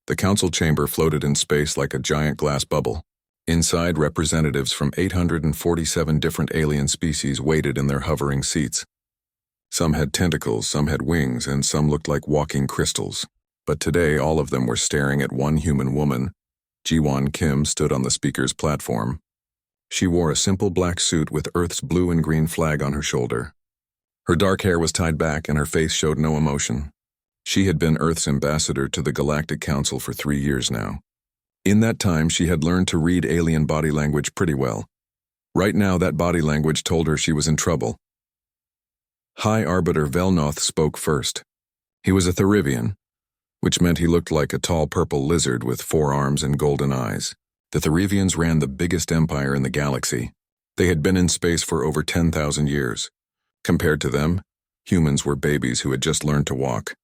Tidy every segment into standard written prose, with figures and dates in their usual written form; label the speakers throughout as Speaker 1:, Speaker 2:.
Speaker 1: The council chamber floated in space like a giant glass bubble. Inside, representatives from 847 different alien species waited in their hovering seats. Some had tentacles, some had wings, and some looked like walking crystals. But today, all of them were staring at one human woman. Ji-won Kim stood on the speaker's platform. She wore a simple black suit with Earth's blue and green flag on her shoulder. Her dark hair was tied back and her face showed no emotion. She had been Earth's ambassador to the Galactic Council for 3 years now. In that time, she had learned to read alien body language pretty well. Right now, that body language told her she was in trouble. High Arbiter Velnoth spoke first. He was a Therivian, which meant he looked like a tall purple lizard with 4 arms and golden eyes. The Therivians ran the biggest empire in the galaxy. They had been in space for over 10,000 years. Compared to them, humans were babies who had just learned to walk.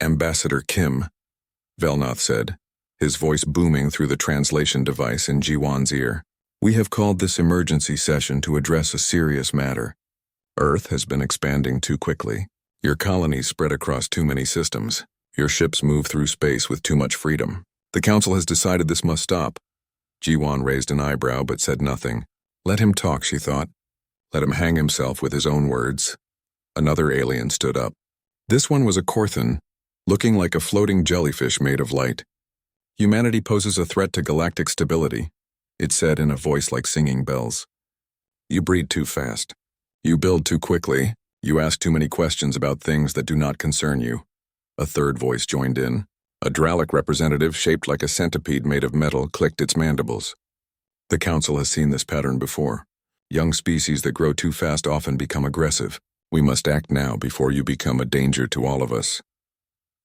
Speaker 1: Ambassador Kim, Velnoth said, his voice booming through the translation device in Ji-won's ear. We have called this emergency session to address a serious matter. Earth has been expanding too quickly. Your colonies spread across too many systems. Your ships move through space with too much freedom. The council has decided this must stop. Ji-won raised an eyebrow but said nothing. Let him talk, she thought. Let him hang himself with his own words. Another alien stood up. This one was a Korthan, looking like a floating jellyfish made of light. Humanity poses a threat to galactic stability, it said in a voice like singing bells. You breed too fast. You build too quickly. You ask too many questions about things that do not concern you. A third voice joined in. A Dralic representative shaped like a centipede made of metal clicked its mandibles. The council has seen this pattern before. Young species that grow too fast often become aggressive. We must act now before you become a danger to all of us.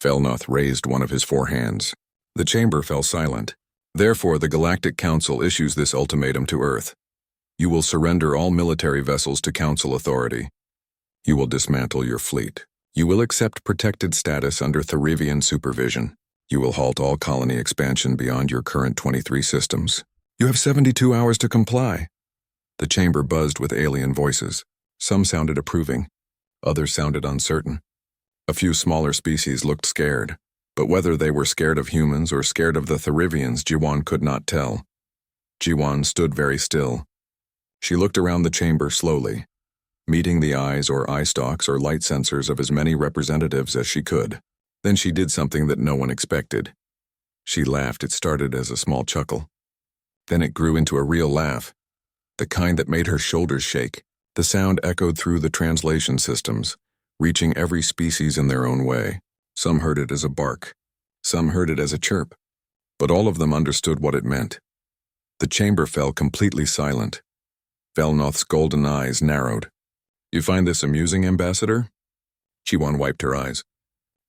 Speaker 1: Velnoth raised one of his 4 hands. The chamber fell silent. Therefore, the Galactic Council issues this ultimatum to Earth. You will surrender all military vessels to Council authority. You will dismantle your fleet. You will accept protected status under Therivian supervision. You will halt all colony expansion beyond your current 23 systems. You have 72 hours to comply. The chamber buzzed with alien voices. Some sounded approving. Others sounded uncertain. A few smaller species looked scared, but whether they were scared of humans or scared of the Therivians, Ji-won could not tell. Ji-won stood very still. She looked around the chamber slowly, meeting the eyes or eye stalks or light sensors of as many representatives as she could. Then she did something that no one expected. She laughed. It started as a small chuckle. Then it grew into a real laugh, the kind that made her shoulders shake. The sound echoed through the translation systems, reaching every species in their own way. Some heard it as a bark. Some heard it as a chirp. But all of them understood what it meant. The chamber fell completely silent. Velnoth's golden eyes narrowed. You find this amusing, Ambassador? Ji-won wiped her eyes.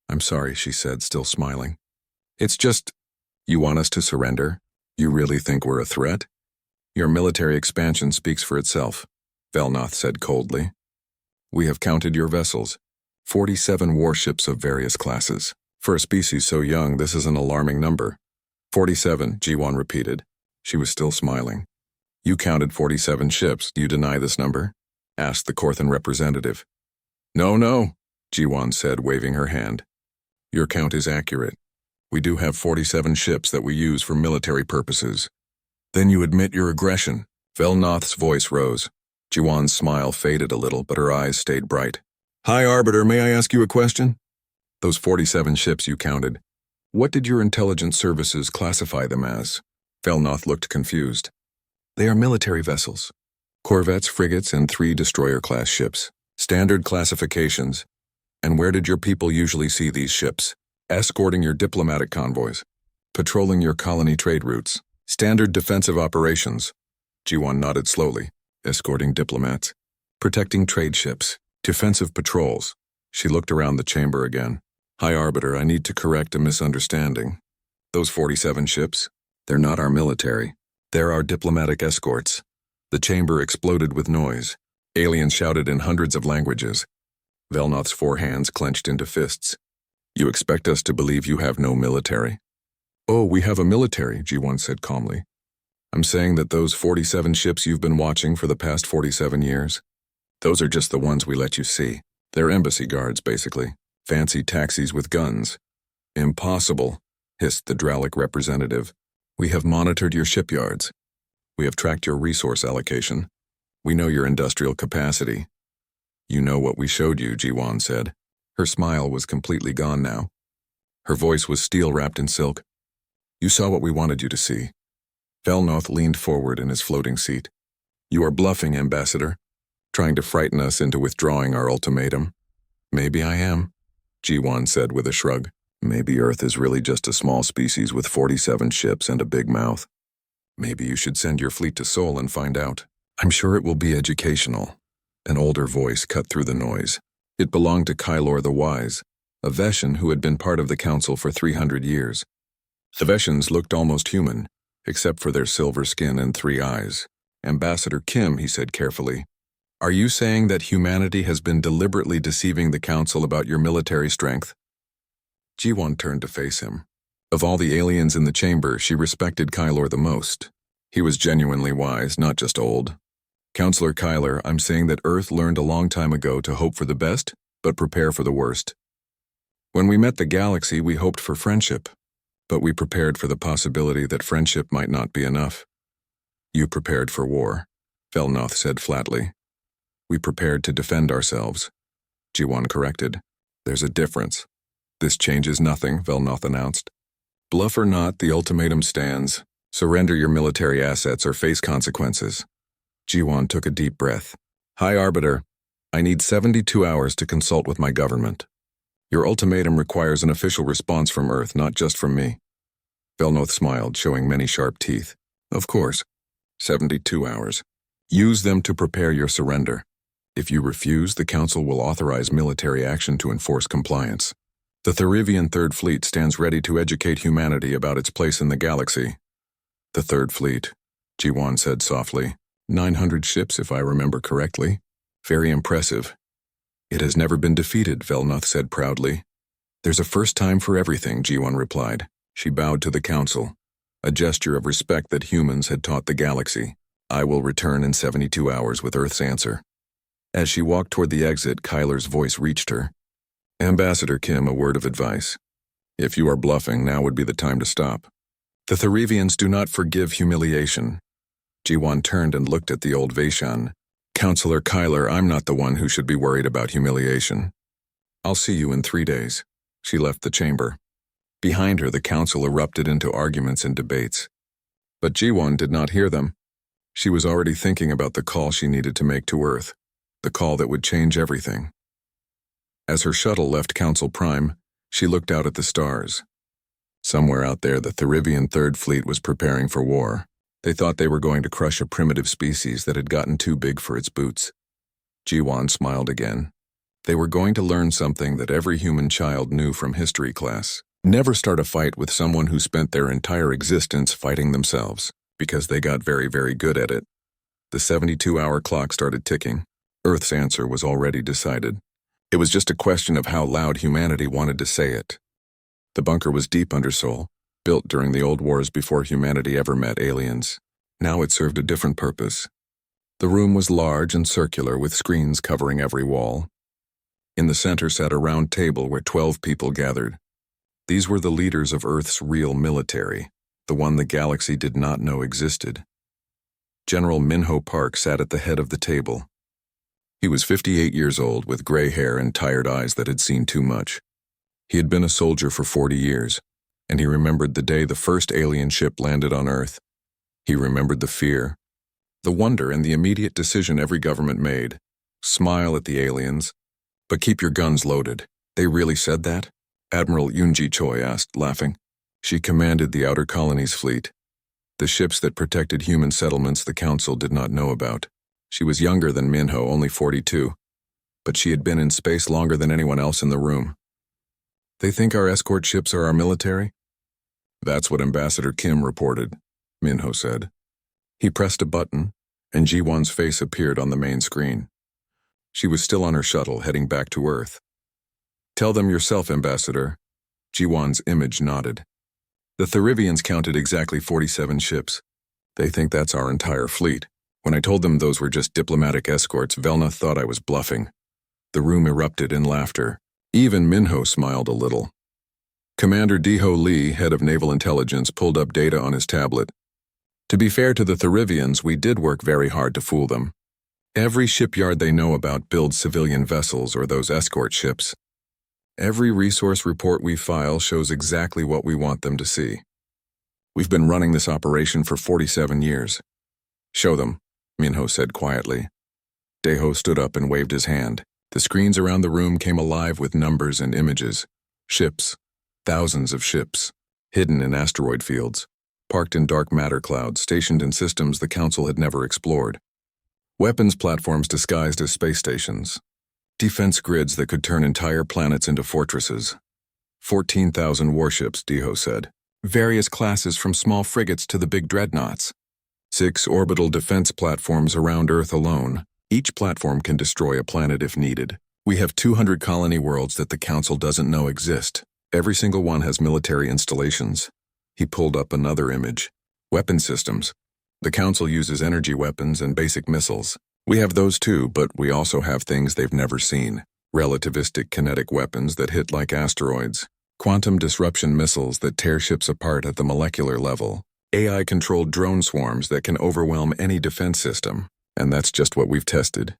Speaker 1: I'm sorry, she said, still smiling. It's just, you want us to surrender? You really think we're a threat? Your military expansion speaks for itself, Velnoth said coldly. We have counted your vessels. 47 warships of various classes. For a species so young, this is an alarming number. 47, Ji-won repeated. She was still smiling. You counted 47 ships. Do you deny this number? Asked the Korthan representative. No, Ji-won said, waving her hand. Your count is accurate. We do have 47 ships that we use for military purposes. Then you admit your aggression. Velnoth's voice rose. Ji-won's smile faded a little, but her eyes stayed bright. High Arbiter, may I ask you a question? Those 47 ships you counted, what did your intelligence services classify them as? Velnoth looked confused. They are military vessels. Corvettes, frigates, and 3 destroyer-class ships. Standard classifications. And where did your people usually see these ships? Escorting your diplomatic convoys. Patrolling your colony trade routes. Standard defensive operations. Ji-won nodded slowly. Escorting diplomats. Protecting trade ships. Defensive patrols. She looked around the chamber again. High Arbiter, I need to correct a misunderstanding. Those 47 ships, they're not our military. They're our diplomatic escorts. The chamber exploded with noise. Aliens shouted in hundreds of languages. Velnoth's 4 hands clenched into fists. You expect us to believe you have no military? Oh, we have a military, Ji-won said calmly. I'm saying that those 47 ships you've been watching for the past 47 years, those are just the ones we let you see. They're embassy guards, basically. Fancy taxis with guns. Impossible. hissed the Dralic representative. "We have monitored your shipyards. We have tracked your resource allocation. We know your industrial capacity." "You know what we showed you," Jiwan said. Her smile was completely gone now. Her voice was steel wrapped in silk. "You saw what we wanted you to see." Velnoth leaned forward in his floating seat. "You are bluffing, Ambassador, trying to frighten us into withdrawing our ultimatum." "Maybe I am," Jiwan said with a shrug. "Maybe Earth is really just a small species with 47 ships and a big mouth. Maybe you should send your fleet to Sol and find out. I'm sure it will be educational." An older voice cut through the noise. It belonged to Kylor the Wise, a Veshan who had been part of the Council for 300 years. The Veshans looked almost human, except for their silver skin and 3 eyes. "Ambassador Kim," he said carefully, "are you saying that humanity has been deliberately deceiving the Council about your military strength?" Jiwan turned to face him. Of all the aliens in the chamber, she respected Kylor the most. He was genuinely wise, not just old. "Counselor Kyler, I'm saying that Earth learned a long time ago to hope for the best, but prepare for the worst. When we met the galaxy, we hoped for friendship, but we prepared for the possibility that friendship might not be enough." "You prepared for war," Velnoth said flatly. "We prepared to defend ourselves," Jiwan corrected. "There's a difference." "This changes nothing," Velnoth announced. "Bluff or not, the ultimatum stands. Surrender your military assets or face consequences." Jiwan took a deep breath. "High Arbiter, I need 72 hours to consult with my government. Your ultimatum requires an official response from Earth, not just from me." Velnoth smiled, showing many sharp teeth. "Of course. 72 hours. Use them to prepare your surrender. If you refuse, the Council will authorize military action to enforce compliance. The Therivian Third Fleet stands ready to educate humanity about its place in the galaxy." "The Third Fleet," Jiwan said softly. 900 ships, if I remember correctly. Very impressive. "It has never been defeated," Velnoth said proudly. "There's a first time for everything," Jiwan replied. She bowed to the Council, a gesture of respect that humans had taught the galaxy. "I will return in 72 hours with Earth's answer." As she walked toward the exit, Kyler's voice reached her. "Ambassador Kim, a word of advice. If you are bluffing, now would be the time to stop. The Therivians do not forgive humiliation." Jiwan turned and looked at the old Veshan. "Counselor Kyler, I'm not the one who should be worried about humiliation. I'll see you in 3 days." She left the chamber. Behind her, the Council erupted into arguments and debates. But Jiwan did not hear them. She was already thinking about the call she needed to make to Earth, the call that would change everything. As her shuttle left Council Prime, she looked out at the stars. Somewhere out there, the Therivian Third Fleet was preparing for war. They thought they were going to crush a primitive species that had gotten too big for its boots. Jiwan smiled again. They were going to learn something that every human child knew from history class. Never start a fight with someone who spent their entire existence fighting themselves, because they got very, very good at it. The 72-hour clock started ticking. Earth's answer was already decided. It was just a question of how loud humanity wanted to say it. The bunker was deep under Sol, built during the old wars before humanity ever met aliens. Now it served a different purpose. The room was large and circular with screens covering every wall. In the center sat a round table where 12 people gathered. These were the leaders of Earth's real military, the one the galaxy did not know existed. General Minho Park sat at the head of the table. He was 58 years old with gray hair and tired eyes that had seen too much. He had been a soldier for 40 years, and he remembered the day the first alien ship landed on Earth. He remembered the fear, the wonder, and the immediate decision every government made. Smile at the aliens, but keep your guns loaded. They really said that? Admiral Yoonji Choi asked, laughing. She commanded the Outer Colonies fleet, the ships that protected human settlements the Council did not know about. She was younger than Minho, only 42, but she had been in space longer than anyone else in the room. "They think our escort ships are our military?" "That's what Ambassador Kim reported," Minho said. He pressed a button, and Jiwan's face appeared on the main screen. She was still on her shuttle, heading back to Earth. "Tell them yourself, Ambassador." Jiwan's image nodded. "The Therivians counted exactly 47 ships. They think that's our entire fleet. When I told them those were just diplomatic escorts, Velnoth thought I was bluffing." The room erupted in laughter. Even Minho smiled a little. Commander Deho Lee, head of Naval Intelligence, pulled up data on his tablet. To be fair to the Therivians, we did work very hard to fool them. Every shipyard they know about builds civilian vessels or those escort ships. Every resource report we file shows exactly what we want them to see. We've been running this operation for 47 years. Show them, Minho said quietly. Deho stood up and waved his hand. The screens around the room came alive with numbers and images. Ships, thousands of ships, hidden in asteroid fields, parked in dark matter clouds, stationed in systems the Council had never explored. Weapons platforms disguised as space stations. Defense grids that could turn entire planets into fortresses. 14,000 warships, Deho said. Various classes from small frigates to the big dreadnoughts. 6 orbital defense platforms around Earth alone. Each platform can destroy a planet if needed. We have 200 colony worlds that the Council doesn't know exist. Every single one has military installations. He pulled up another image. Weapon systems. The Council uses energy weapons and basic missiles. We have those too, but we also have things they've never seen. Relativistic kinetic weapons that hit like asteroids. Quantum disruption missiles that tear ships apart at the molecular level. AI-controlled drone swarms that can overwhelm any defense system. And that's just what we've tested.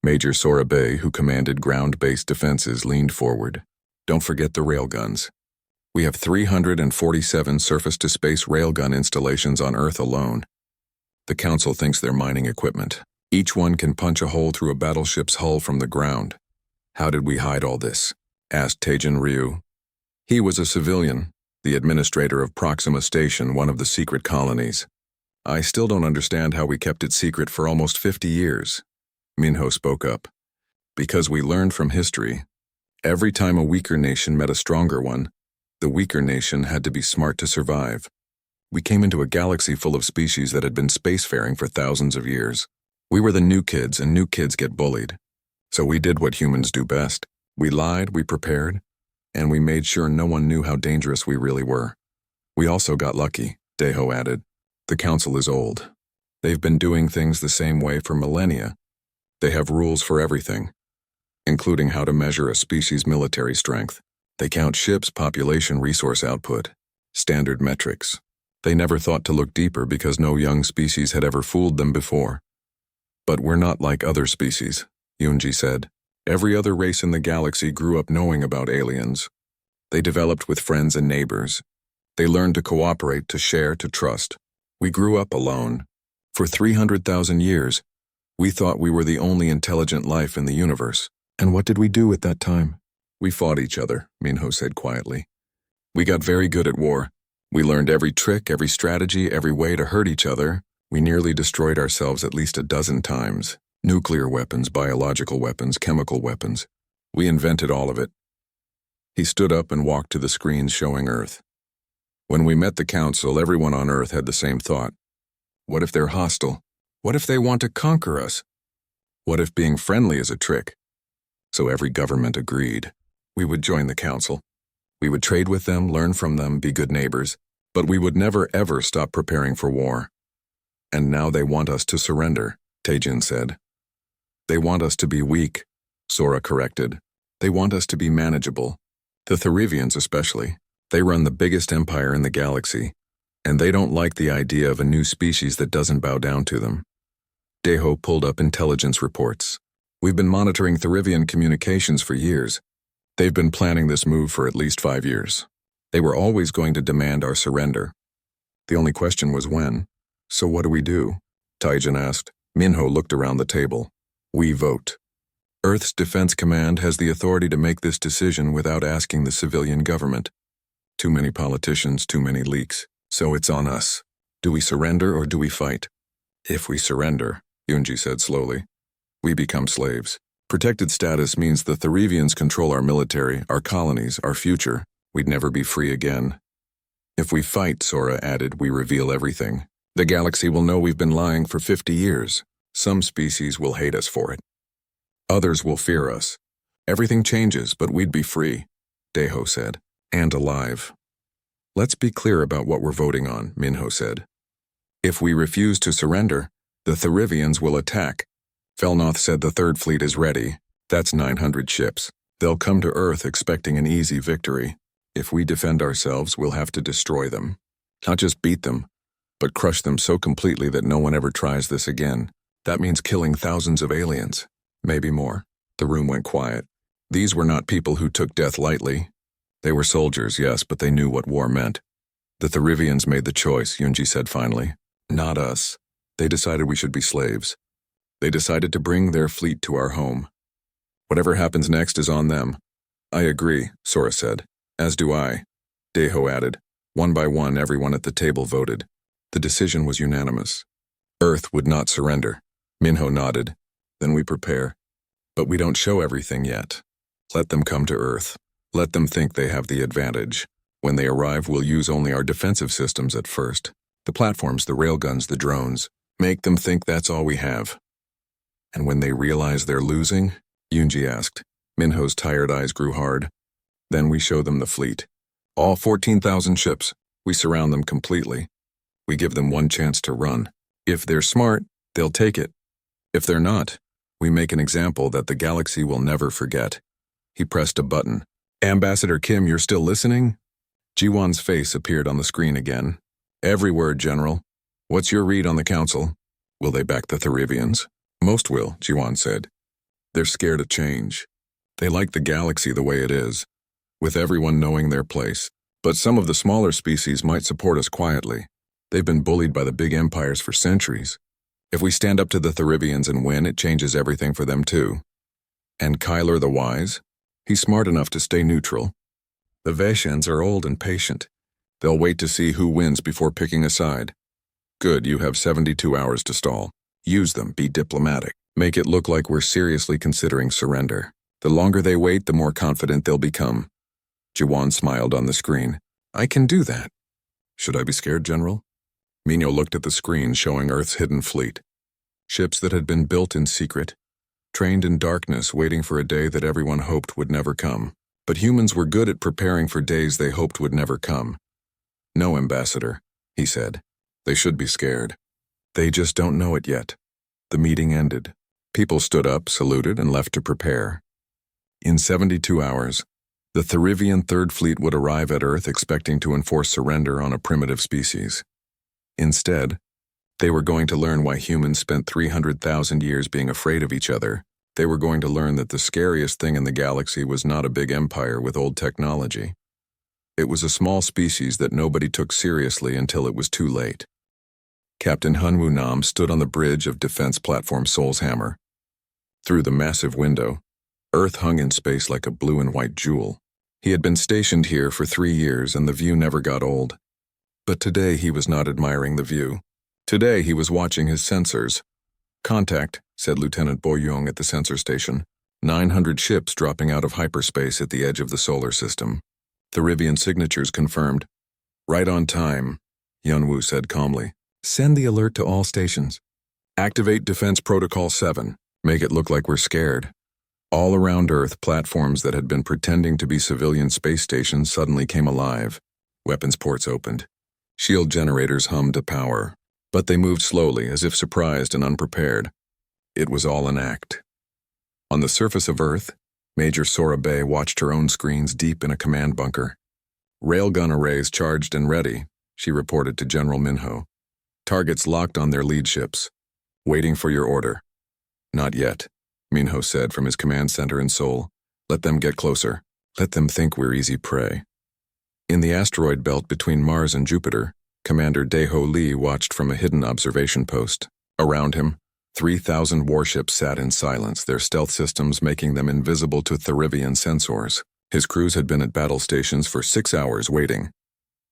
Speaker 1: Major Sora Bay, who commanded ground-based defenses, leaned forward. Don't forget the railguns. We have 347 surface-to-space railgun installations on Earth alone. The Council thinks they're mining equipment. Each one can punch a hole through a battleship's hull from the ground. How did we hide all this? Asked Taejin Ryu. He was a civilian, the administrator of Proxima Station, one of the secret colonies. I still don't understand how we kept it secret for almost 50 years. Minho spoke up. Because we learned from history. Every time a weaker nation met a stronger one, the weaker nation had to be smart to survive. We came into a galaxy full of species that had been spacefaring for thousands of years. We were the new kids, and new kids get bullied. So we did what humans do best. We lied, we prepared, and we made sure no one knew how dangerous we really were. We also got lucky, Deho added. The Council is old. They've been doing things the same way for millennia. They have rules for everything, including how to measure a species' military strength. They count ships' population resource output, standard metrics. They never thought to look deeper because no young species had ever fooled them before. But we're not like other species, Yoonji said. Every other race in the galaxy grew up knowing about aliens. They developed with friends and neighbors. They learned to cooperate, to share, to trust. We grew up alone. For 300,000 years, we thought we were the only intelligent life in the universe. And what did we do at that time? We fought each other, Minho said quietly. We got very good at war. We learned every trick, every strategy, every way to hurt each other. We nearly destroyed ourselves at least a dozen times. Nuclear weapons, biological weapons, chemical weapons. We invented all of it. He stood up and walked to the screens showing Earth. When we met the Council, everyone on Earth had the same thought. What if they're hostile? What if they want to conquer us? What if being friendly is a trick? So every government agreed. We would join the Council. We would trade with them, learn from them, be good neighbors, but we would never ever stop preparing for war. And now they want us to surrender, Taejin said. They want us to be weak, Sora corrected. They want us to be manageable. The Therivians especially. They run the biggest empire in the galaxy, and they don't like the idea of a new species that doesn't bow down to them. Deho pulled up intelligence reports. We've been monitoring Therivian communications for years. They've been planning this move for at least 5 years. They were always going to demand our surrender. The only question was when. So what do we do? Taejin asked. Minho looked around the table. We vote. Earth's Defense Command has the authority to make this decision without asking the civilian government. Too many politicians, too many leaks. So it's on us. Do we surrender or do we fight? If we surrender, Yoonji said slowly, we become slaves. Protected status means the Therivians control our military, our colonies, our future. We'd never be free again. If we fight, Sora added, we reveal everything. The galaxy will know we've been lying for 50 years. Some species will hate us for it. Others will fear us. Everything changes, but we'd be free, Deho said, and alive. Let's be clear about what we're voting on, Minho said. If we refuse to surrender, the Therivians will attack. Felnoth said the Third Fleet is ready. That's 900 ships. They'll come to Earth expecting an easy victory. If we defend ourselves, we'll have to destroy them. Not just beat them, but crush them so completely that no one ever tries this again. That means killing thousands of aliens, maybe more. The room went quiet. These were not people who took death lightly. They were soldiers, yes, but they knew what war meant. The Therivians made the choice, Yunji said finally. Not us. They decided we should be slaves. They decided to bring their fleet to our home. Whatever happens next is on them. I agree, Sora said. As do I. Deho added. One by one, everyone at the table voted. The decision was unanimous. Earth would not surrender. Minho nodded. Then we prepare. But we don't show everything yet. Let them come to Earth. Let them think they have the advantage. When they arrive, we'll use only our defensive systems at first. The platforms, the railguns, the drones. Make them think that's all we have. And when they realize they're losing, Yunji asked. Minho's tired eyes grew hard. Then we show them the fleet. All 14,000 ships. We surround them completely. We give them one chance to run. If they're smart, they'll take it. If they're not, we make an example that the galaxy will never forget. He pressed a button. Ambassador Kim, you're still listening? Jiwan's face appeared on the screen again. Every word, General. What's your read on the Council? Will they back the Therivians? Most will, Jiwan said. They're scared of change. They like the galaxy the way it is, with everyone knowing their place. But some of the smaller species might support us quietly. They've been bullied by the big empires for centuries. If we stand up to the Therivians and win, it changes everything for them too. And Kyler the Wise? He's smart enough to stay neutral. The Veshans are old and patient. They'll wait to see who wins before picking a side. Good, you have 72 hours to stall. Use them, be diplomatic. Make it look like we're seriously considering surrender. The longer they wait, the more confident they'll become. Jiwan smiled on the screen. I can do that. Should I be scared, General? Minho looked at the screen showing Earth's hidden fleet. Ships that had been built in secret, trained in darkness, waiting for a day that everyone hoped would never come. But humans were good at preparing for days they hoped would never come. No, Ambassador, he said. They should be scared. They just don't know it yet. The meeting ended. People stood up, saluted, and left to prepare. In 72 hours, the Therivian Third Fleet would arrive at Earth expecting to enforce surrender on a primitive species. Instead, they were going to learn why humans spent 300,000 years being afraid of each other. They were going to learn that the scariest thing in the galaxy was not a big empire with old technology. It was a small species that nobody took seriously until it was too late. Captain Hunwoo Nam stood on the bridge of defense platform Sol's Hammer. Through the massive window, Earth hung in space like a blue and white jewel. He had been stationed here for 3 years and the view never got old. But today he was not admiring the view. Today he was watching his sensors. Contact, said Lieutenant Boyong at the sensor station. 900 ships dropping out of hyperspace at the edge of the solar system. Therivian signatures confirmed. Right on time, Yunwoo said calmly. Send the alert to all stations. Activate Defense Protocol 7. Make it look like we're scared. All around Earth, platforms that had been pretending to be civilian space stations suddenly came alive. Weapons ports opened. Shield generators hummed to power, but they moved slowly as if surprised and unprepared. It was all an act. On the surface of Earth, Major Sora Bay watched her own screens deep in a command bunker. Railgun arrays charged and ready, she reported to General Minho. Targets locked on their lead ships. Waiting for your order. Not yet, Minho said from his command center in Seoul. Let them get closer. Let them think we're easy prey. In the asteroid belt between Mars and Jupiter, Commander Daeho Lee watched from a hidden observation post. Around him, 3,000 warships sat in silence, their stealth systems making them invisible to Therivian sensors. His crews had been at battle stations for 6 hours waiting.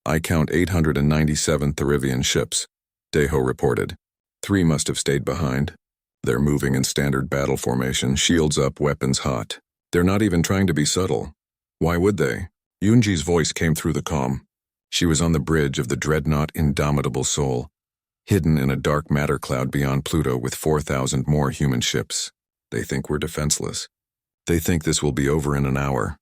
Speaker 1: I count 897 Therivian ships, Daeho reported. 3 must have stayed behind. They're moving in standard battle formation, shields up, weapons hot. They're not even trying to be subtle. Why would they? Yunji's voice came through the comm. She was on the bridge of the dreadnought Indomitable Soul, hidden in a dark matter cloud beyond Pluto with 4,000 more human ships. They think we're defenseless. They think this will be over in an hour.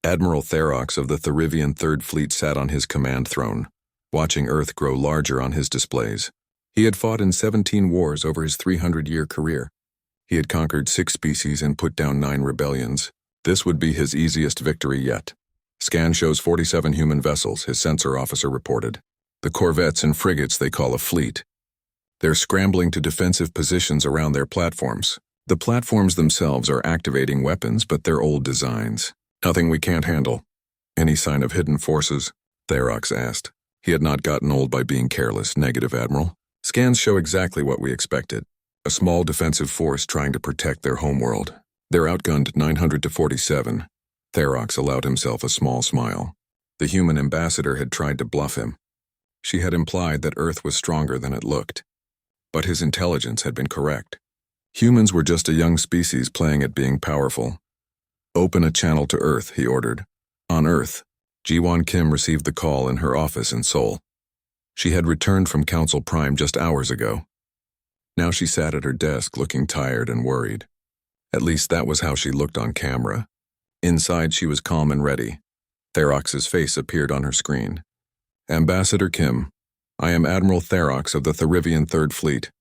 Speaker 1: Admiral Therox of the Therivian Third Fleet sat on his command throne, watching Earth grow larger on his displays. He had fought in 17 wars over his 300-year career. He had conquered 6 species and put down 9 rebellions. This would be his easiest victory yet. Scan shows 47 human vessels, his sensor officer reported. The corvettes and frigates they call a fleet. They're scrambling to defensive positions around their platforms. The platforms themselves are activating weapons, but they're old designs. Nothing we can't handle. Any sign of hidden forces? Therox asked. He had not gotten old by being careless, negative, Admiral. Scans show exactly what we expected. A small defensive force trying to protect their homeworld. They're outgunned 900 to 47. Therox allowed himself a small smile. The human ambassador had tried to bluff him. She had implied that Earth was stronger than it looked. But his intelligence had been correct. Humans were just a young species playing at being powerful. Open a channel to Earth, he ordered. On Earth, Ji-won Kim received the call in her office in Seoul. She had returned from Council Prime just hours ago. Now she sat at her desk looking tired and worried. At least that was how she looked on camera. Inside she was calm and ready. Therox's face appeared on her screen. Ambassador Kim, I am Admiral Therox of the Therivian Third Fleet.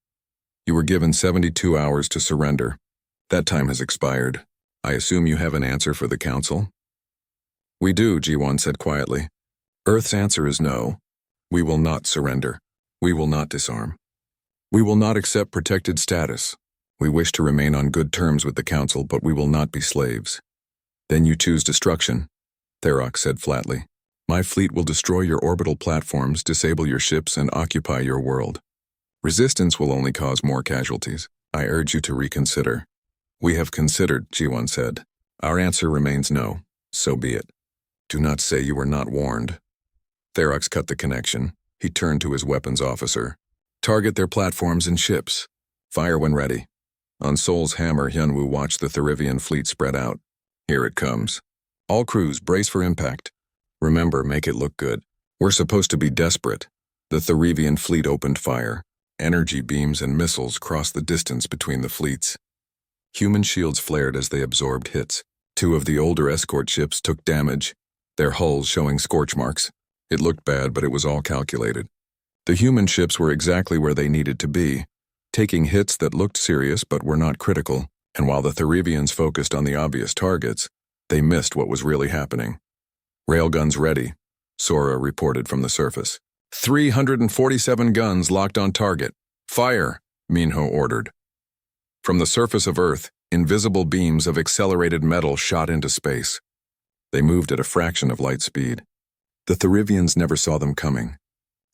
Speaker 1: You were given 72 hours to surrender. That time has expired. I assume you have an answer for the Council? We do, Ji-won said quietly. Earth's answer is no. We will not surrender. We will not disarm. We will not accept protected status. We wish to remain on good terms with the Council, but we will not be slaves. Then you choose destruction, Therox said flatly. My fleet will destroy your orbital platforms, disable your ships, and occupy your world. Resistance will only cause more casualties. I urge you to reconsider. We have considered, Ji-won said. Our answer remains no. So be it. Do not say you were not warned. Therox cut the connection. He turned to his weapons officer. Target their platforms and ships. Fire when ready. On Seoul's hammer, Hyunwoo watched the Therivian fleet spread out. Here it comes. All crews, brace for impact. Remember, make it look good. We're supposed to be desperate. The Therivian fleet opened fire. Energy beams and missiles crossed the distance between the fleets. Human shields flared as they absorbed hits. 2 of the older escort ships took damage, their hulls showing scorch marks. It looked bad, but it was all calculated. The human ships were exactly where they needed to be, taking hits that looked serious but were not critical, and while the Therivians focused on the obvious targets, they missed what was really happening. Railguns ready, Sora reported from the surface. 347 guns locked on target. Fire, Minho ordered. From the surface of Earth, invisible beams of accelerated metal shot into space. They moved at a fraction of light speed. The Therivians never saw them coming.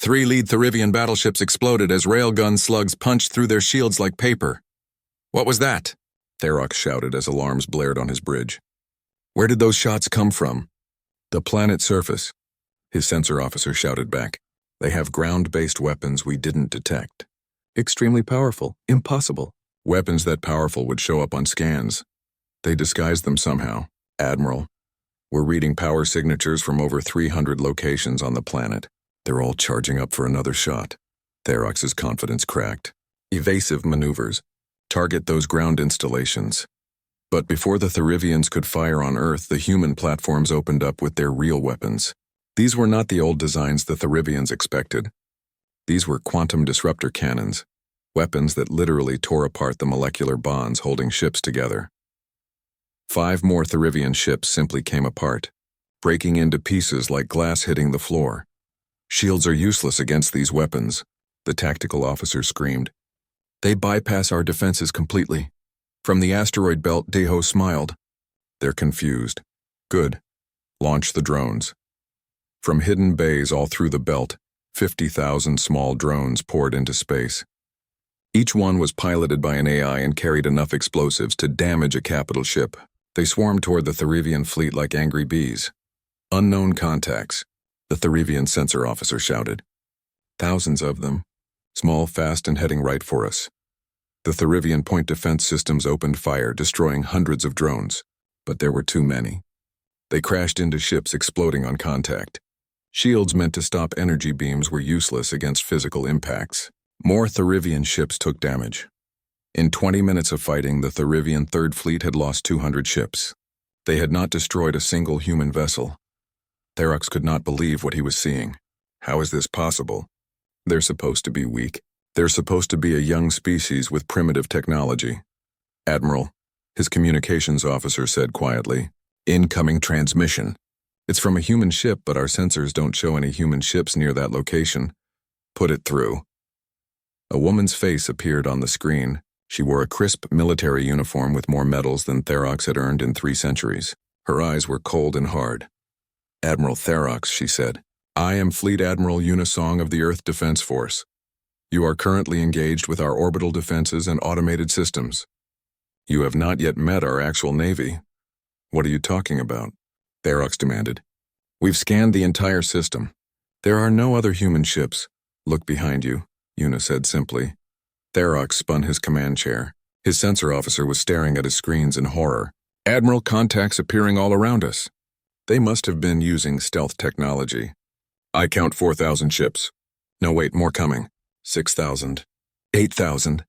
Speaker 1: 3 lead Therivian battleships exploded as railgun slugs punched through their shields like paper. What was that? Therox shouted as alarms blared on his bridge. Where did those shots come from? The planet's surface, his sensor officer shouted back. They have ground-based weapons we didn't detect. Extremely powerful, impossible. Weapons that powerful would show up on scans. They disguised them somehow. Admiral, we're reading power signatures from over 300 locations on the planet. They're all charging up for another shot. Therox's confidence cracked. Evasive maneuvers. Target those ground installations. But before the Therivians could fire on Earth, the human platforms opened up with their real weapons. These were not the old designs the Therivians expected. These were quantum disruptor cannons, weapons that literally tore apart the molecular bonds holding ships together. 5 more Therivian ships simply came apart, breaking into pieces like glass hitting the floor. Shields are useless against these weapons, the tactical officer screamed. They bypass our defenses completely. From the asteroid belt, Deho smiled. They're confused. Good. Launch the drones. From hidden bays all through the belt, 50,000 small drones poured into space. Each one was piloted by an AI and carried enough explosives to damage a capital ship. They swarmed toward the Therivian fleet like angry bees. Unknown contacts, the Therivian sensor officer shouted. Thousands of them. Small, fast, and heading right for us. The Therivian point defense systems opened fire, destroying hundreds of drones. But there were too many. They crashed into ships exploding on contact. Shields meant to stop energy beams were useless against physical impacts. More Therivian ships took damage. In 20 minutes of fighting, the Therivian Third Fleet had lost 200 ships. They had not destroyed a single human vessel. Therox could not believe what he was seeing. How is this possible? They're supposed to be weak. They're supposed to be a young species with primitive technology. Admiral, his communications officer said quietly, incoming transmission. It's from a human ship, but our sensors don't show any human ships near that location. Put it through. A woman's face appeared on the screen. She wore a crisp military uniform with more medals than Therox had earned in 3 centuries. Her eyes were cold and hard. "Admiral Therox," she said, "I am Fleet Admiral Unisong of the Earth Defense Force. You are currently engaged with our orbital defenses and automated systems. You have not yet met our actual Navy." "What are you talking about?" Therox demanded. "We've scanned the entire system. There are no other human ships. Look behind you," Una said simply. Therox spun his command chair. His sensor officer was staring at his screens in horror. "Admiral, contacts appearing all around us. They must have been using stealth technology. I count 4,000 ships. No, wait, more coming. 6,000. 8,000.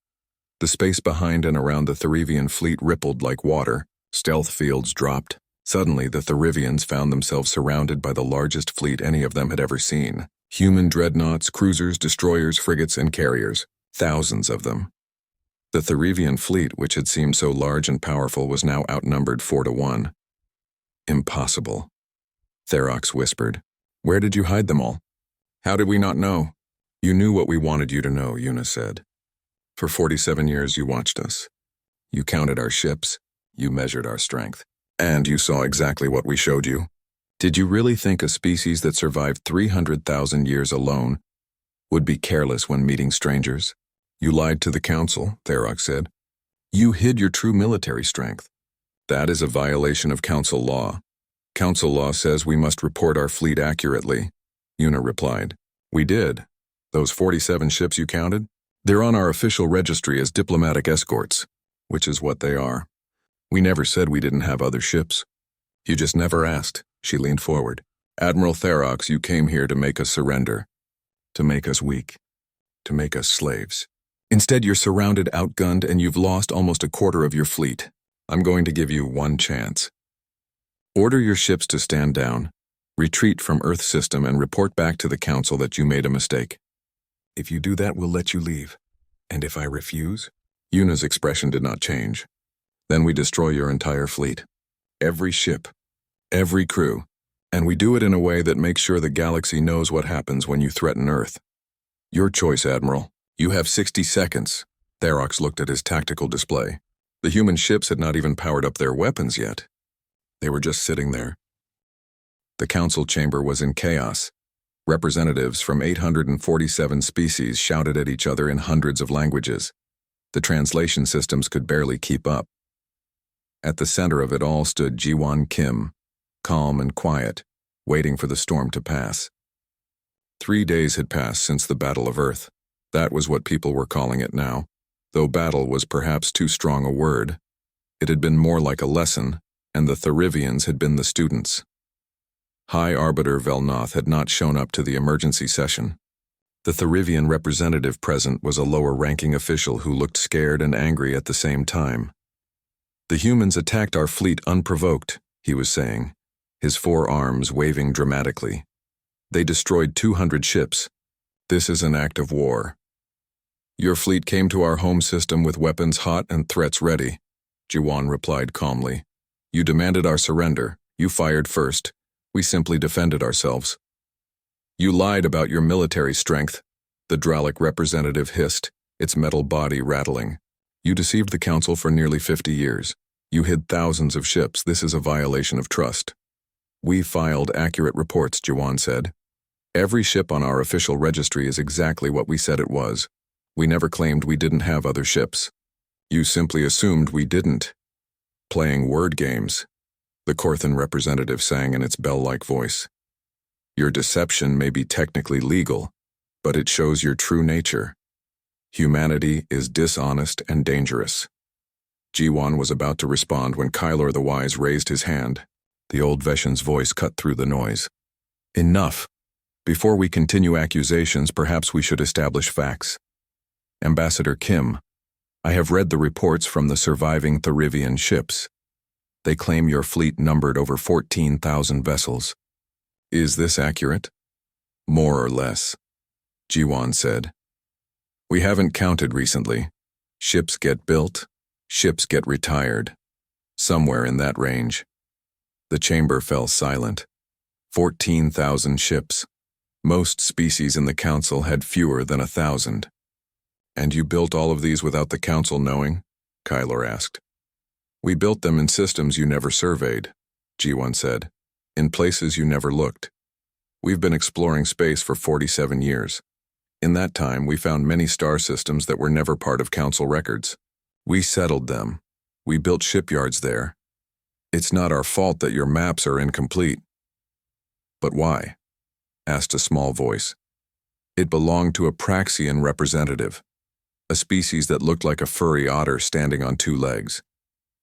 Speaker 1: The space behind and around the Therivian fleet rippled like water. Stealth fields dropped. Suddenly, the Therivians found themselves surrounded by the largest fleet any of them had ever seen. Human dreadnoughts, cruisers, destroyers, frigates, and carriers. Thousands of them. The Therivian fleet, which had seemed so large and powerful, was now outnumbered 4-1. "Impossible," Therox whispered. "Where did you hide them all?" "How did we not know?" "You knew what we wanted you to know," Una said. "For 47 years you watched us. You counted our ships, you measured our strength, and you saw exactly what we showed you. Did you really think a species that survived 300,000 years alone would be careless when meeting strangers? You lied to the Council," Therox said. "You hid your true military strength. That is a violation of Council law. Council law says we must report our fleet accurately," Una replied. "We did. Those 47 ships you counted? They're on our official registry as diplomatic escorts, which is what they are. We never said we didn't have other ships. You just never asked." She leaned forward. "Admiral Therox, you came here to make us surrender, to make us weak, to make us slaves. Instead, you're surrounded, outgunned, and you've lost almost a quarter of your fleet. I'm going to give you one chance. Order your ships to stand down, retreat from Earth system, and report back to the Council that you made a mistake. If you do that, we'll let you leave. And if I refuse?" Una's expression did not change. "Then we destroy your entire fleet. Every ship, every crew, and we do it in a way that makes sure the galaxy knows what happens when you threaten Earth. Your choice, Admiral. You have 60 seconds. Therox looked at his tactical display. The human ships had not even powered up their weapons yet. They were just sitting there. The council chamber was in chaos. Representatives from 847 species shouted at each other in hundreds of languages. The translation systems could barely keep up. At the center of it all stood Ji-won Kim, calm and quiet, waiting for the storm to pass. 3 days had passed since the Battle of Earth. That was what people were calling it now, though battle was perhaps too strong a word. It had been more like a lesson, and the Therivians had been the students. High Arbiter Velnoth had not shown up to the emergency session. The Therivian representative present was a lower-ranking official who looked scared and angry at the same time. "The humans attacked our fleet unprovoked," he was saying, his 4 arms waving dramatically. "They destroyed 200 ships. This is an act of war. Your fleet came to our home system with weapons hot and threats ready," Ji-won replied calmly. "You demanded our surrender. You fired first. We simply defended ourselves." "You lied about your military strength," the Dralic representative hissed, its metal body rattling. "You deceived the council for nearly 50 years. You hid thousands of ships. This is a violation of trust." "We filed accurate reports," Ji-won said. "Every ship on our official registry is exactly what we said it was. We never claimed we didn't have other ships. You simply assumed we didn't." "Playing word games," the Corthan representative sang in its bell-like voice. "Your deception may be technically legal, but it shows your true nature. Humanity is dishonest and dangerous." Ji-won was about to respond when Kylor the Wise raised his hand. The old Veshan's voice cut through the noise. "Enough. Before we continue accusations, perhaps we should establish facts. Ambassador Kim, I have read the reports from the surviving Therivian ships. They claim your fleet numbered over 14,000 vessels. Is this accurate?" "More or less," Ji-won said. "We haven't counted recently. Ships get built, ships get retired. Somewhere in that range." The chamber fell silent. 14,000 ships. Most species in the Council had fewer than 1,000. And you built all of these without the Council knowing? Kyler asked. We built them in systems you never surveyed, G1 said, in places you never looked. We've been exploring space for 47 years. In that time, we found many star systems that were never part of Council records. We settled them. We built shipyards there. It's not our fault that your maps are incomplete. But why? Asked a small voice. It belonged to a Praxian representative, a species that looked like a furry otter standing on two legs.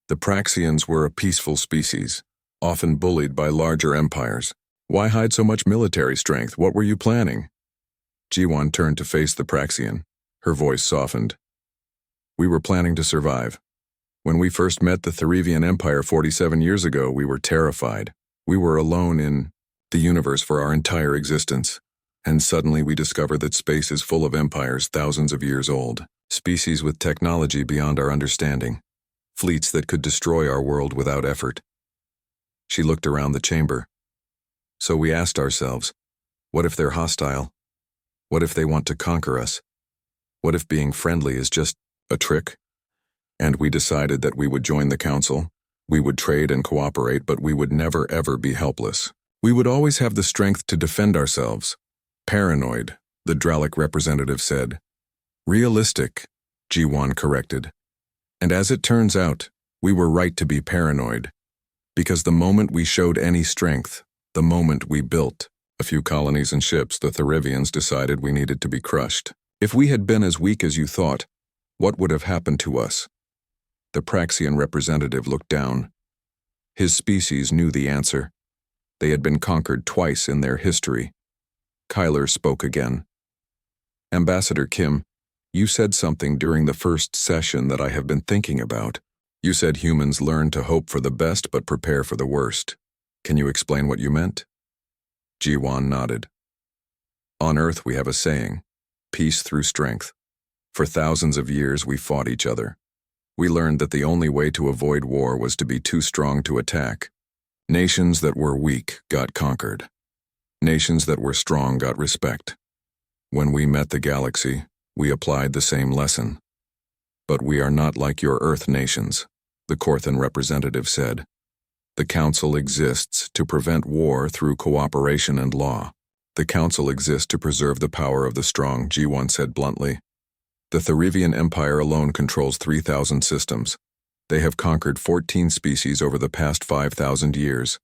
Speaker 1: The Praxians were a peaceful species, often bullied by larger empires. Why hide so much military strength? What were you planning? G1 turned to face the Praxian. Her voice softened. We were planning to survive. When we first met the Therivian Empire 47 years ago, we were terrified. We were alone in the universe for our entire existence. And suddenly we discover that space is full of empires thousands of years old, species with technology beyond our understanding, fleets that could destroy our world without effort. She looked around the chamber. So we asked ourselves, what if they're hostile? What if they want to conquer us? What if being friendly is just a trick? And we decided that we would join the Council. We would trade and cooperate, but we would never ever be helpless. We would always have the strength to defend ourselves. Paranoid, the Dralic representative said. Realistic, G1 corrected. And as it turns out, we were right to be paranoid. Because the moment we showed any strength, the moment we built a few colonies and ships, the Therivians decided we needed to be crushed. If we had been as weak as you thought, what would have happened to us? The Praxian representative looked down. His species knew the answer. They had been conquered twice in their history. Kyler spoke again. Ambassador Kim, you said something during the first session that I have been thinking about. You said humans learn to hope for the best but prepare for the worst. Can you explain what you meant? G1 nodded. On Earth we have a saying, peace through strength. For thousands of years we fought each other. We learned that the only way to avoid war was to be too strong to attack. Nations that were weak got conquered. Nations that were strong got respect. When we met the galaxy, we applied the same lesson. But we are not like your Earth nations, the Corthan representative said. The Council exists to prevent war through cooperation and law. The Council exists to preserve the power of the strong, G1 said bluntly. The Therivian Empire alone controls 3,000 systems. They have conquered 14 species over the past 5,000 years.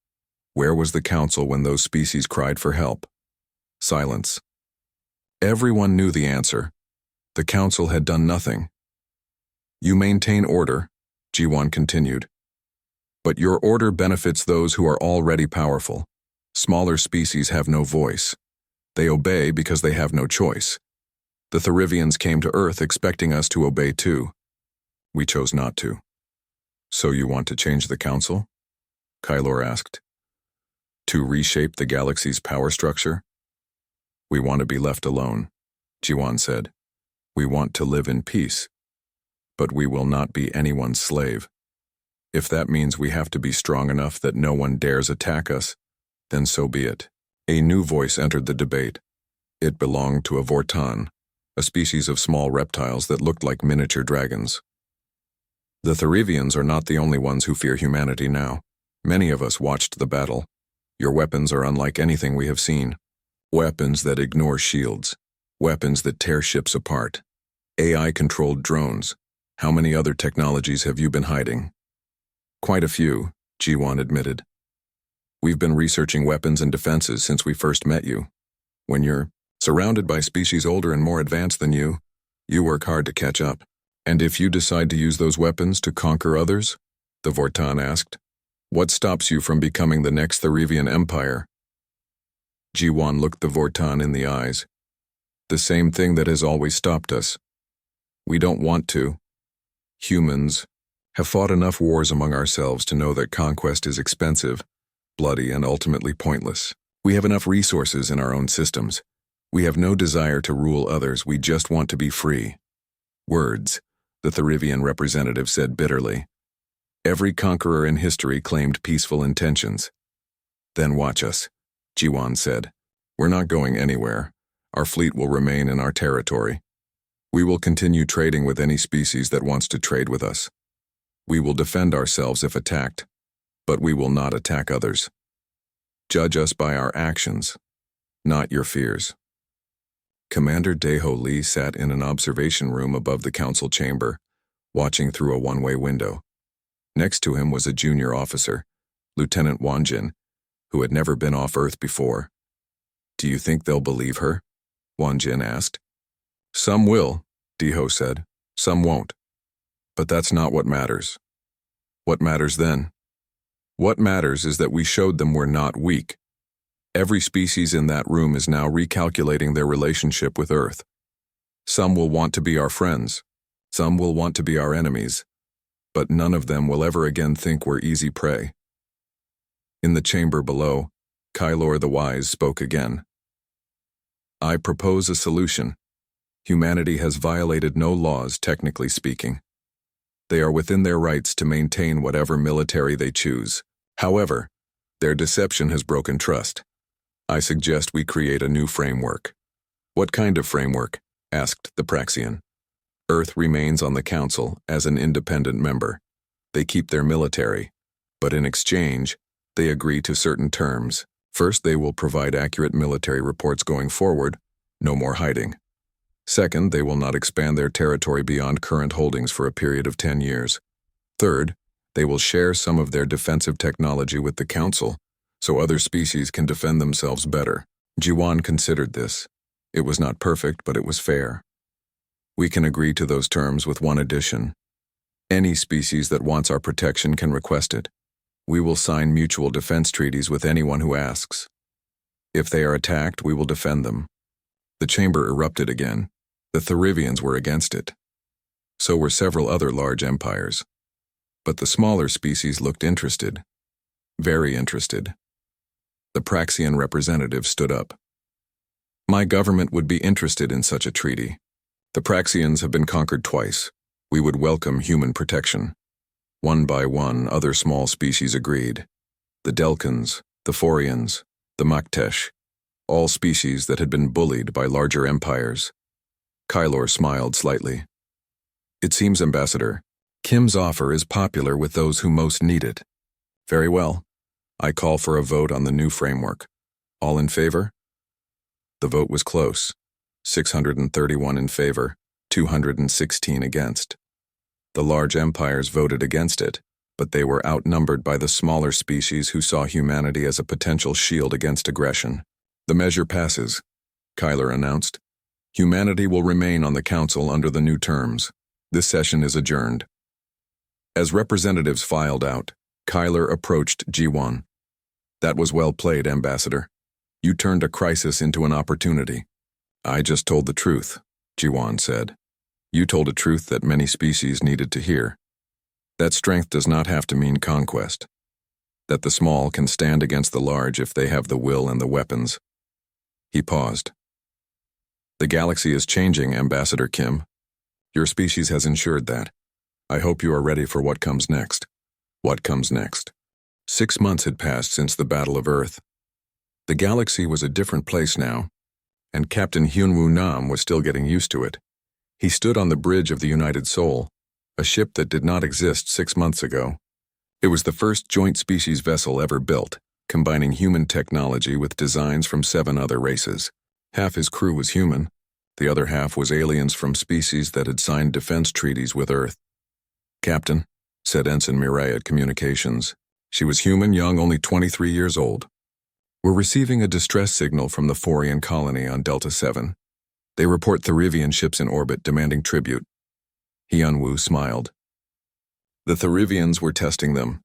Speaker 1: Where was the Council when those species cried for help? Silence. Everyone knew the answer. The Council had done nothing. You maintain order, G1 continued. But your order benefits those who are already powerful. Smaller species have no voice. They obey because they have no choice. The Therivians came to Earth expecting us to obey too. We chose not to. So you want to change the Council? Kylor asked. To reshape the galaxy's power structure? We want to be left alone, G1 said. We want to live in peace. But we will not be anyone's slave. If that means we have to be strong enough that no one dares attack us, then so be it. A new voice entered the debate. It belonged to a Vortan, a species of small reptiles that looked like miniature dragons. The Therivians are not the only ones who fear humanity now. Many of us watched the battle. Your weapons are unlike anything we have seen. Weapons that ignore shields. Weapons that tear ships apart. AI-controlled drones. How many other technologies have you been hiding? Quite a few, G1 admitted. We've been researching weapons and defenses since we first met you. When you're surrounded by species older and more advanced than you work hard to catch up. And if you decide to use those weapons to conquer others? The Vortan asked. What stops you from becoming the next Therivian Empire? G1 looked the Vortan in the eyes. The same thing that has always stopped us. We don't want to. Humans have fought enough wars among ourselves to know that conquest is expensive, bloody, and ultimately pointless. We have enough resources in our own systems. We have no desire to rule others, we just want to be free. Words, the Therivian representative said bitterly. Every conqueror in history claimed peaceful intentions. Then watch us, Jiwan said. We're not going anywhere. Our fleet will remain in our territory. We will continue trading with any species that wants to trade with us. We will defend ourselves if attacked, but we will not attack others. Judge us by our actions, not your fears. Commander Daeho Lee sat in an observation room above the council chamber, watching through a one-way window. Next to him was a junior officer, Lieutenant Wanjin, who had never been off Earth before. Do you think they'll believe her? Wanjin asked. Some will, Daeho said. Some won't. But that's not what matters. What matters then? What matters is that we showed them we're not weak. Every species in that room is now recalculating their relationship with Earth. Some will want to be our friends. Some will want to be our enemies. But none of them will ever again think we're easy prey. In the chamber below, Kylor the Wise spoke again. I propose a solution. Humanity has violated no laws, technically speaking. They are within their rights to maintain whatever military they choose. However, their deception has broken trust. I suggest we create a new framework. What kind of framework? Asked the Praxian. Earth remains on the Council as an independent member. They keep their military, but in exchange, they agree to certain terms. First, they will provide accurate military reports going forward, no more hiding. Second, they will not expand their territory beyond current holdings for a period of 10 years. Third, they will share some of their defensive technology with the Council, so other species can defend themselves better. Jiwan considered this. It was not perfect, but it was fair. We can agree to those terms with one addition. Any species that wants our protection can request it. We will sign mutual defense treaties with anyone who asks. If they are attacked, we will defend them. The chamber erupted again. The Therivians were against it. So were several other large empires. But the smaller species looked interested. Very interested. The Praxian representative stood up. My government would be interested in such a treaty. The Praxians have been conquered twice. We would welcome human protection. One by one, other small species agreed. The Delkins, the Forians, the Maktesh, all species that had been bullied by larger empires. Kylor smiled slightly. It seems, Ambassador, Kim's offer is popular with those who most need it. Very well. I call for a vote on the new framework. All in favor? The vote was close. 631 in favor, 216 against. The large empires voted against it, but they were outnumbered by the smaller species who saw humanity as a potential shield against aggression. The measure passes, Kylor announced. Humanity will remain on the Council under the new terms. This session is adjourned. As representatives filed out, Kylor approached Jiwan. That was well played, Ambassador. You turned a crisis into an opportunity. I just told the truth, Jiwan said. You told a truth that many species needed to hear. That strength does not have to mean conquest. That the small can stand against the large if they have the will and the weapons. He paused. The galaxy is changing, Ambassador Kim. Your species has ensured that. I hope you are ready for what comes next. What comes next? 6 months had passed since the Battle of Earth. The galaxy was a different place now, and Captain Hyunwoo Nam was still getting used to it. He stood on the bridge of the United Soul, a ship that did not exist 6 months ago. It was the first joint species vessel ever built, combining human technology with designs from 7 other races. Half his crew was human. The other half was aliens from species that had signed defense treaties with Earth. Captain, said Ensign Mirai at Communications. She was human, young, only 23 years old. We're receiving a distress signal from the Forian colony on Delta 7. They report Therivian ships in orbit demanding tribute. Hyunwoo smiled. The Therivians were testing them.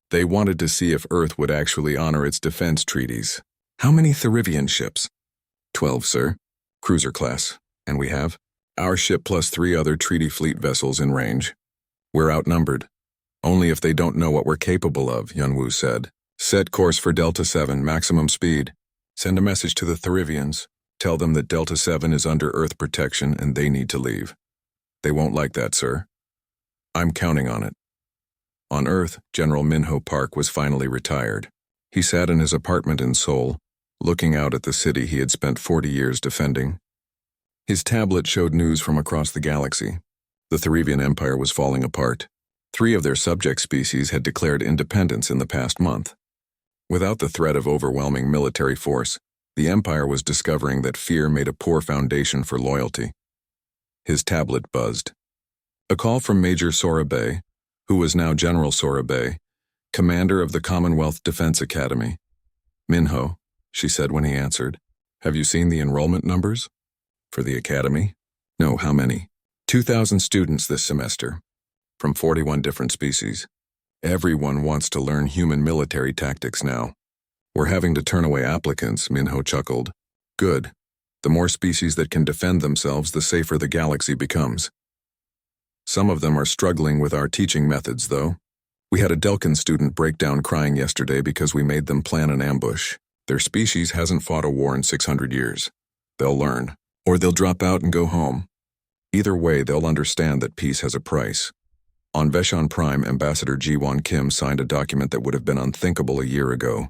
Speaker 1: They wanted to see if Earth would actually honor its defense treaties. How many Therivian ships? 12, sir. Cruiser class. And we have? Our ship plus 3 other treaty fleet vessels in range. We're outnumbered. Only if they don't know what we're capable of, Hyunwoo said. Set course for Delta 7, maximum speed. Send a message to the Therivians. Tell them that Delta 7 is under Earth protection and they need to leave. They won't like that, sir. I'm counting on it. On Earth, General Minho Park was finally retired. He sat in his apartment in Seoul, looking out at the city he had spent 40 years defending. His tablet showed news from across the galaxy. The Therivian Empire was falling apart. 3 of their subject species had declared independence in the past month. Without the threat of overwhelming military force, the Empire was discovering that fear made a poor foundation for loyalty. His tablet buzzed. A call from Major Sorabe, who was now General Sorabe, commander of the Commonwealth Defense Academy. "Minho," she said when he answered, "have you seen the enrollment numbers?" "For the academy?" "No, how many?" 2,000 students this semester, from 41 different species. Everyone wants to learn human military tactics now. We're having to turn away applicants, Minho chuckled. Good. The more species that can defend themselves, the safer the galaxy becomes. Some of them are struggling with our teaching methods, though. We had a Delkin student break down crying yesterday because we made them plan an ambush. Their species hasn't fought a war in 600 years. They'll learn, or they'll drop out and go home. Either way, they'll understand that peace has a price. On Veshon Prime, Ambassador Ji-Won Kim signed a document that would have been unthinkable a year ago.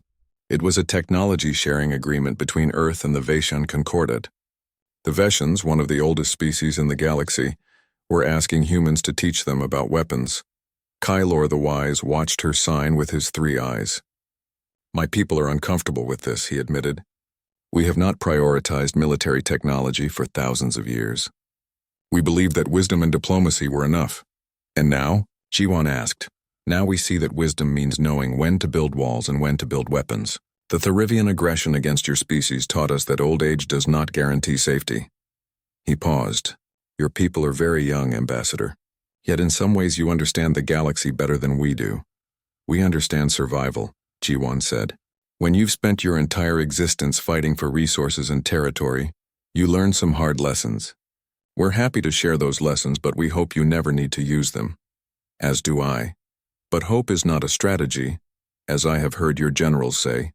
Speaker 1: It was a technology-sharing agreement between Earth and the Veshon Concordat. The Veshons, one of the oldest species in the galaxy, were asking humans to teach them about weapons. Kylor the Wise watched her sign with his 3 eyes. "My people are uncomfortable with this," he admitted. "We have not prioritized military technology for thousands of years. We believed that wisdom and diplomacy were enough. And now?" Ji-Won asked. "Now we see that wisdom means knowing when to build walls and when to build weapons. The Therivian aggression against your species taught us that old age does not guarantee safety." He paused. "Your people are very young, Ambassador. Yet in some ways you understand the galaxy better than we do." "We understand survival," Ji-Won said. "When you've spent your entire existence fighting for resources and territory, you learn some hard lessons. We're happy to share those lessons, but we hope you never need to use them. As do I. But hope is not a strategy, as I have heard your generals say."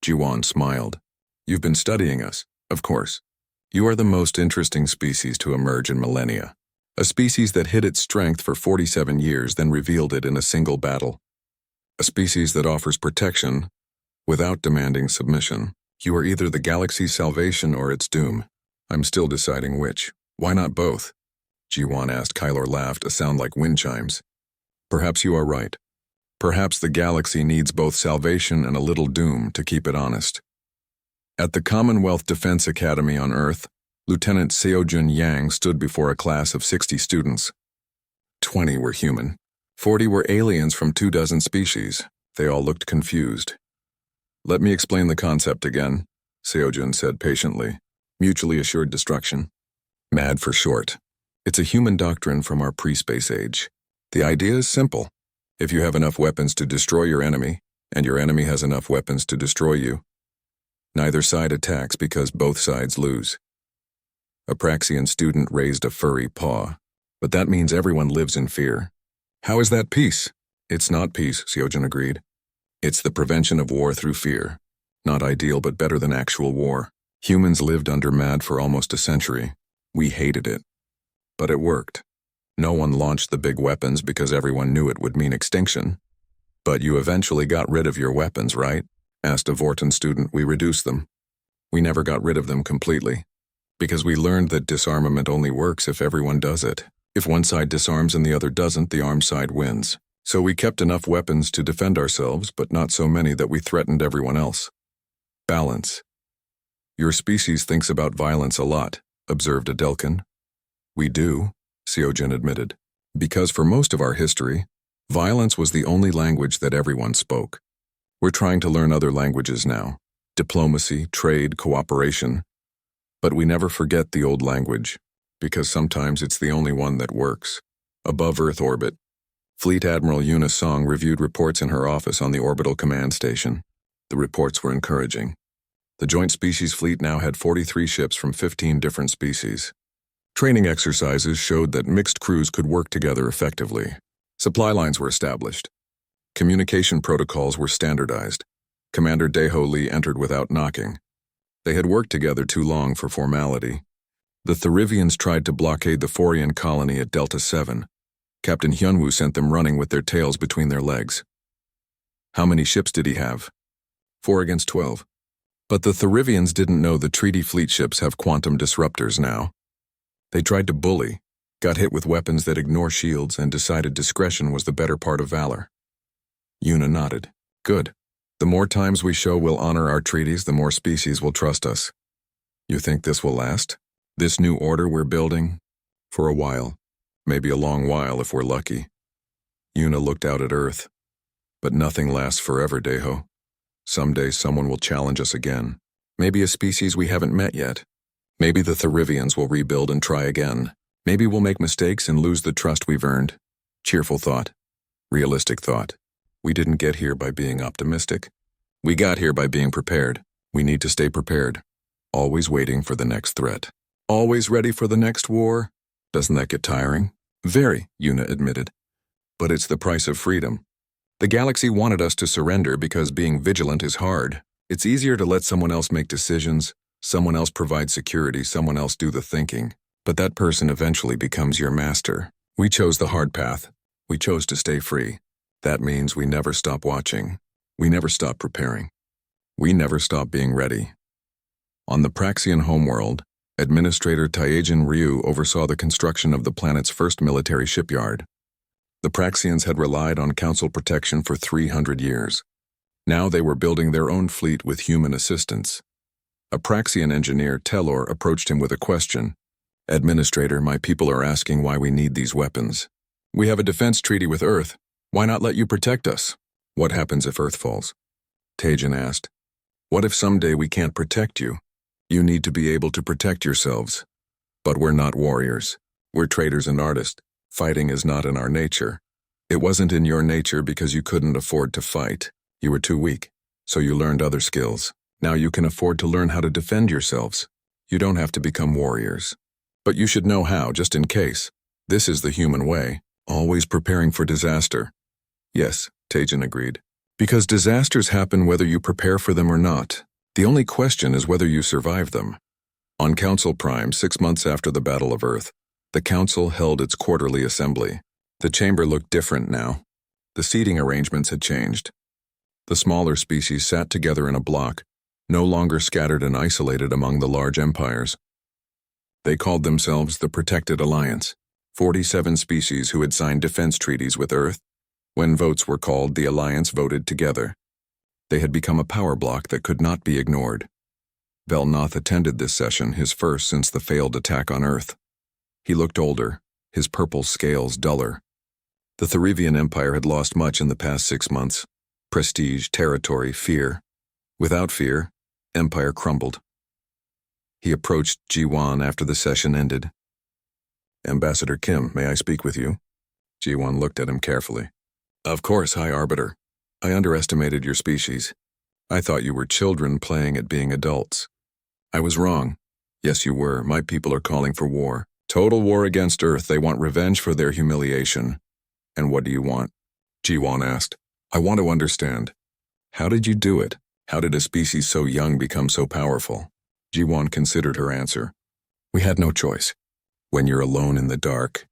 Speaker 1: Ji-Won smiled. "You've been studying us, of course. You are the most interesting species to emerge in millennia. A species that hid its strength for 47 years, then revealed it in a single battle. A species that offers protection without demanding submission. You are either the galaxy's salvation or its doom. I'm still deciding which." "Why not both?" Ji-Won asked. Kylor laughed, a sound like wind chimes. "Perhaps you are right. Perhaps the galaxy needs both salvation and a little doom to keep it honest." At the Commonwealth Defense Academy on Earth, Lieutenant Seojun Yang stood before a class of 60 students. 20 were human. 40 were aliens from 24 species. They all looked confused. "Let me explain the concept again," Seojun said patiently. "Mutually assured destruction. MAD for short. It's a human doctrine from our pre-space age. The idea is simple. If you have enough weapons to destroy your enemy, and your enemy has enough weapons to destroy you, neither side attacks because both sides lose." A Praxian student raised a furry paw. "But that means everyone lives in fear." "How is that peace?" "It's not peace," Seojun agreed. "It's the prevention of war through fear. Not ideal, but better than actual war. Humans lived under MAD for almost a century. We hated it. But it worked. No one launched the big weapons because everyone knew it would mean extinction." "But you eventually got rid of your weapons, right?" asked a Vorton student. "We reduced them. We never got rid of them completely. Because we learned that disarmament only works if everyone does it. If one side disarms and the other doesn't, the armed side wins. So we kept enough weapons to defend ourselves, but not so many that we threatened everyone else. Balance. Your species thinks about violence a lot," observed Adelkin. "We do," Seojin admitted. "Because for most of our history, violence was the only language that everyone spoke. We're trying to learn other languages now. Diplomacy, trade, cooperation. But we never forget the old language, because sometimes it's the only one that works." Above Earth orbit, Fleet Admiral Eunice Song reviewed reports in her office on the orbital command station. The reports were encouraging. The joint species fleet now had 43 ships from 15 different species. Training exercises showed that mixed crews could work together effectively. Supply lines were established. Communication protocols were standardized. Commander Daeho Lee entered without knocking. They had worked together too long for formality. The Therivians tried to blockade the Forian colony at Delta 7. Captain Hyunwoo sent them running with their tails between their legs. "How many ships did he have?" 4 against 12. But the Therivians didn't know the treaty fleet ships have quantum disruptors now. They tried to bully, got hit with weapons that ignore shields, and decided discretion was the better part of valor. Yuna nodded. Good. The more times we show we'll honor our treaties, the more species will trust us. You think this will last? This new order we're building? For a while. Maybe a long while if we're lucky. Yuna looked out at Earth. But nothing lasts forever, Deho. Someday someone will challenge us again. Maybe a species we haven't met yet. Maybe the Therivians will rebuild and try again. Maybe we'll make mistakes and lose the trust we've earned. Cheerful thought. Realistic thought. We didn't get here by being optimistic. We got here by being prepared. We need to stay prepared. Always waiting for the next threat. Always ready for the next war? Doesn't that get tiring? Very, Yuna admitted. But it's the price of freedom. The galaxy wanted us to surrender because being vigilant is hard. It's easier to let someone else make decisions, someone else provide security, someone else do the thinking. But that person eventually becomes your master. We chose the hard path. We chose to stay free. That means we never stop watching. We never stop preparing. We never stop being ready. On the Praxian homeworld, Administrator Taejin Ryu oversaw the construction of the planet's first military shipyard. The Praxians had relied on Council protection for 300 years. Now they were building their own fleet with human assistance. A Praxian engineer, Telor, approached him with a question. Administrator, my people are asking why we need these weapons. We have a defense treaty with Earth. Why not let you protect us? What happens if Earth falls? Taejin asked. What if someday we can't protect you? You need to be able to protect yourselves. But we're not warriors. We're traders and artists. Fighting is not in our nature. It wasn't in your nature because you couldn't afford to fight. You were too weak, so you learned other skills. Now you can afford to learn how to defend yourselves. You don't have to become warriors. But you should know how, just in case. This is the human way, always preparing for disaster. Yes, Taejin agreed. Because disasters happen whether you prepare for them or not. The only question is whether you survive them. On Council Prime, 6 months after the Battle of Earth, the Council held its quarterly assembly. The chamber looked different now. The seating arrangements had changed. The smaller species sat together in a block, no longer scattered and isolated among the large empires. They called themselves the Protected Alliance, 47 species who had signed defense treaties with Earth. When votes were called, the Alliance voted together. They had become a power block that could not be ignored. Velnoth attended this session, his first since the failed attack on Earth. He looked older, his purple scales duller. The Therivian Empire had lost much in the past 6 months. Prestige, territory, fear. Without fear, Empire crumbled. He approached Ji-Wan after the session ended. Ambassador Kim, may I speak with you? Ji-Wan looked at him carefully. Of course, High Arbiter. I underestimated your species. I thought you were children playing at being adults. I was wrong. Yes, you were. My people are calling for war. Total war against Earth. They want revenge for their humiliation. And what do you want? Ji-Wan asked. I want to understand. How did you do it? How did a species so young become so powerful? Ji-Wan considered her answer. We had no choice. When you're alone in the dark,